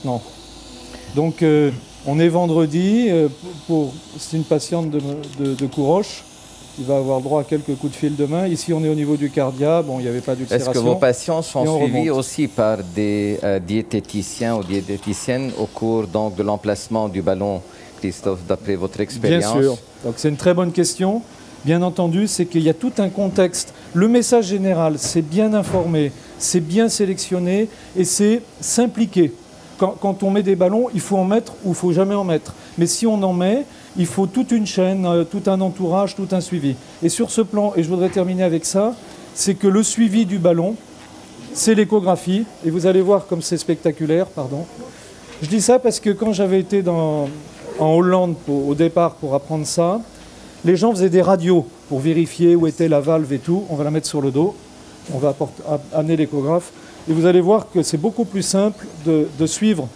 Non. Donc on est vendredi, c'est une patiente de Couroche, qui va avoir droit à quelques coups de fil demain. Ici on est au niveau du cardia, bon il n'y avait pas d'ulcération. Est-ce que vos patients sont suivis aussi par des diététiciens ou diététiciennes au cours donc, de l'emplacement du ballon, Christophe, d'après votre expérience? Bien sûr, donc c'est une très bonne question. Bien entendu, c'est qu'il y a tout un contexte. Le message général, c'est bien informer, c'est bien sélectionner et c'est s'impliquer. Quand on met des ballons, il faut en mettre ou il ne faut jamais en mettre. Mais si on en met, il faut toute une chaîne, tout un entourage, tout un suivi. Et sur ce plan, et je voudrais terminer avec ça, c'est que le suivi du ballon, c'est l'échographie. Et vous allez voir comme c'est spectaculaire, pardon. Je dis ça parce que quand j'avais été en Hollande au départ pour apprendre ça, les gens faisaient des radios pour vérifier où était la valve et tout. On va la mettre sur le dos. On va amener l'échographe. Et vous allez voir que c'est beaucoup plus simple de suivre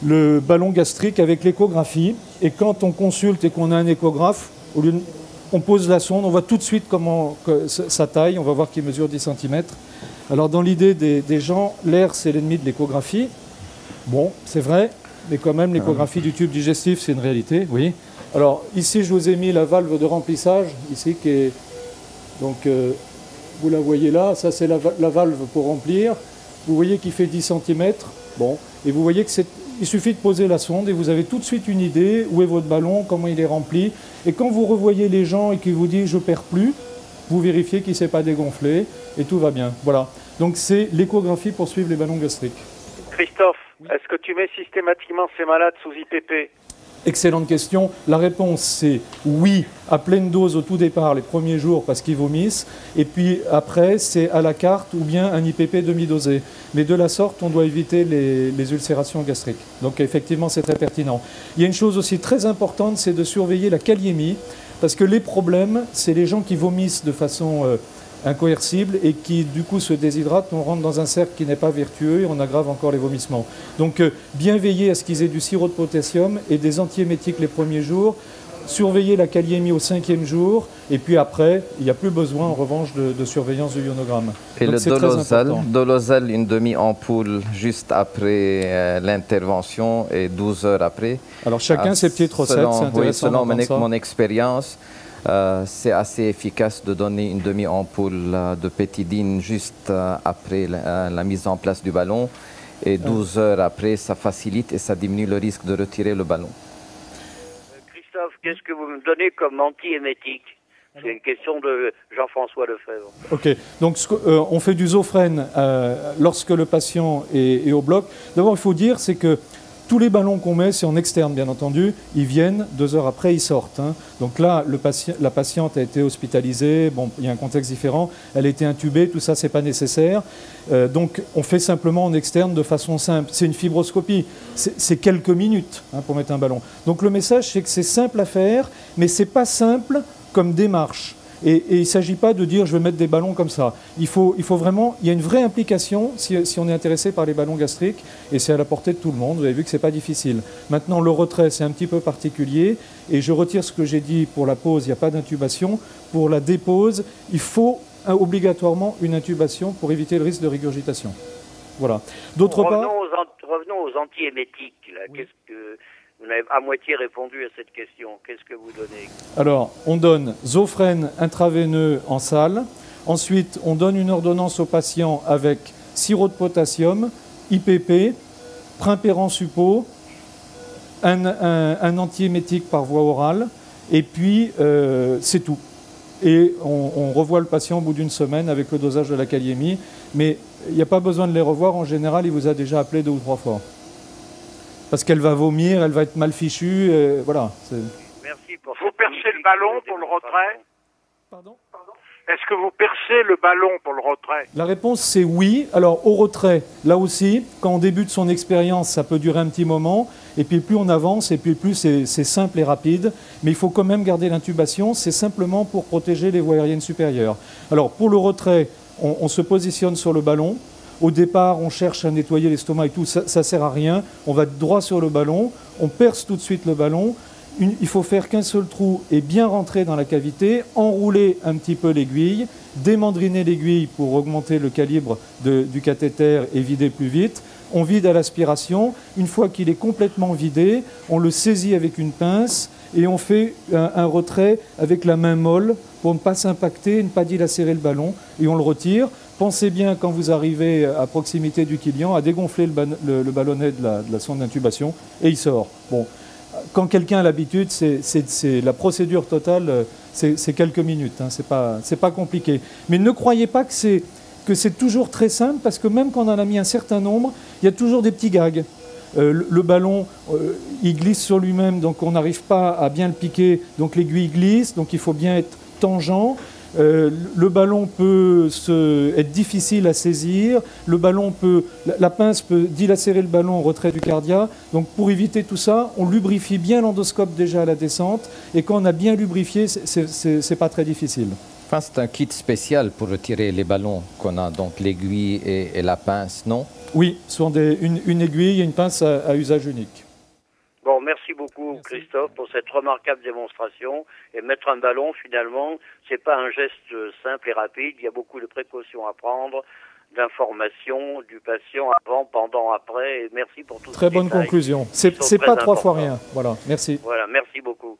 le ballon gastrique avec l'échographie. Et quand on consulte et qu'on a un échographe, on pose la sonde, on voit tout de suite comment sa taille. On va voir qu'il mesure 10 cm. Alors dans l'idée des gens, l'air c'est l'ennemi de l'échographie. Bon, c'est vrai, mais quand même l'échographie du tube digestif c'est une réalité, oui. Alors ici je vous ai mis la valve de remplissage, ici qui est donc... vous la voyez là, ça c'est la valve pour remplir. Vous voyez qu'il fait 10 cm. Bon, et vous voyez qu'il suffit de poser la sonde et vous avez tout de suite une idée où est votre ballon, comment il est rempli. Et quand vous revoyez les gens et qu'ils vous disent je ne perds plus, vous vérifiez qu'il ne s'est pas dégonflé et tout va bien. Voilà. Donc c'est l'échographie pour suivre les ballons gastriques. Christophe, oui. Est-ce que tu mets systématiquement ces malades sous IPP ? Excellente question. La réponse, c'est oui, à pleine dose au tout départ, les premiers jours, parce qu'ils vomissent. Et puis après, c'est à la carte ou bien un IPP demi-dosé. Mais de la sorte, on doit éviter les ulcérations gastriques. Donc effectivement, c'est très pertinent. Il y a une chose aussi très importante, c'est de surveiller la kaliémie. Parce que les problèmes, c'est les gens qui vomissent de façon incoercible et qui du coup se déshydratent, on rentre dans un cercle qui n'est pas vertueux et on aggrave encore les vomissements. Donc bien veiller à ce qu'ils aient du sirop de potassium et des antiémétiques les premiers jours, surveiller la kaliémie au 5e jour et puis après, il n'y a plus besoin en revanche de surveillance du ionogramme. Et donc, le Dolozal, une demi-ampoule juste après l'intervention et 12 heures après. Alors chacun ses petites recettes, c'est intéressant. Oui, selon mon expérience, c'est assez efficace de donner une demi-ampoule de pétidine juste après la mise en place du ballon. Et 12 heures après, ça facilite et ça diminue le risque de retirer le ballon. Christophe, qu'est-ce que vous me donnez comme antiémétique? C'est une question de Jean-François Lefebvre. Ok, donc on fait du Zofren lorsque le patient est au bloc. D'abord, il faut dire, c'est que tous les ballons qu'on met, c'est en externe bien entendu, ils viennent, 2 heures après, ils sortent. Hein. Donc là, la patiente a été hospitalisée, bon, il y a un contexte différent, elle a été intubée, tout ça, c'est pas nécessaire. Donc on fait simplement en externe de façon simple. C'est une fibroscopie, c'est quelques minutes hein, pour mettre un ballon. Donc le message, c'est que c'est simple à faire, mais c'est pas simple comme démarche. Et il ne s'agit pas de dire je vais mettre des ballons comme ça. Il faut vraiment, il y a une vraie implication si on est intéressé par les ballons gastriques et c'est à la portée de tout le monde. Vous avez vu que ce n'est pas difficile. Maintenant, le retrait, c'est un petit peu particulier et je retire ce que j'ai dit pour la pause, il n'y a pas d'intubation. Pour la dépose, il faut obligatoirement une intubation pour éviter le risque de régurgitation. Voilà. D'autre part... Revenons aux antiémétiques. Oui. Vous avez à moitié répondu à cette question. Qu'est-ce que vous donnez? Alors, on donne Zofren intraveineux en salle. Ensuite, on donne une ordonnance au patient avec sirop de potassium, IPP, Primperan suppo, un antiémétique par voie orale, et puis c'est tout. Et on revoit le patient au bout d'une semaine avec le dosage de la kaliémie. Mais il n'y a pas besoin de les revoir. En général, il vous a déjà appelé 2 ou 3 fois. Parce qu'elle va vomir, elle va être mal fichue, voilà. Merci pour ça. Vous percez le ballon pour le retrait? Pardon? Est-ce que vous percez le ballon pour le retrait? La réponse c'est oui. Alors au retrait, là aussi, quand on débute son expérience, ça peut durer un petit moment. Et puis plus on avance, et puis plus c'est simple et rapide. Mais il faut quand même garder l'intubation, c'est simplement pour protéger les voies aériennes supérieures. Alors pour le retrait, on se positionne sur le ballon. Au départ, on cherche à nettoyer l'estomac et tout, ça ne sert à rien. On va droit sur le ballon, on perce tout de suite le ballon. Il faut faire qu'un seul trou et bien rentrer dans la cavité, enrouler un petit peu l'aiguille, démandriner l'aiguille pour augmenter le calibre du cathéter et vider plus vite. On vide à l'aspiration. Une fois qu'il est complètement vidé, on le saisit avec une pince et on fait un retrait avec la main molle pour ne pas s'impacter, ne pas dilacérer le ballon, et on le retire. Pensez bien, quand vous arrivez à proximité du quillian, à dégonfler le ballonnet de la sonde d'intubation, et il sort. Bon, quand quelqu'un a l'habitude, c'est la procédure totale, c'est quelques minutes, hein, c'est pas compliqué. Mais ne croyez pas que c'est toujours très simple, parce que même quand on en a mis un certain nombre, il y a toujours des petits gags. Le ballon, il glisse sur lui-même, donc on n'arrive pas à bien le piquer, donc l'aiguille glisse, donc il faut bien être tangent. Le ballon peut être difficile à saisir, la pince peut dilacérer le ballon au retrait du cardia. Donc pour éviter tout ça, on lubrifie bien l'endoscope déjà à la descente, et quand on a bien lubrifié, c'est pas très difficile. Enfin, c'est un kit spécial pour retirer les ballons qu'on a, donc l'aiguille et la pince, non? Oui, ce sont une aiguille et une pince à usage unique. Bon, merci beaucoup Christophe pour cette remarquable démonstration. Et mettre un ballon, finalement, c'est pas un geste simple et rapide. Il y a beaucoup de précautions à prendre, d'informations du patient avant, pendant, après. Et merci pour tout. Très bonne conclusion. C'est pas trois fois rien. Voilà, merci. Voilà, merci beaucoup.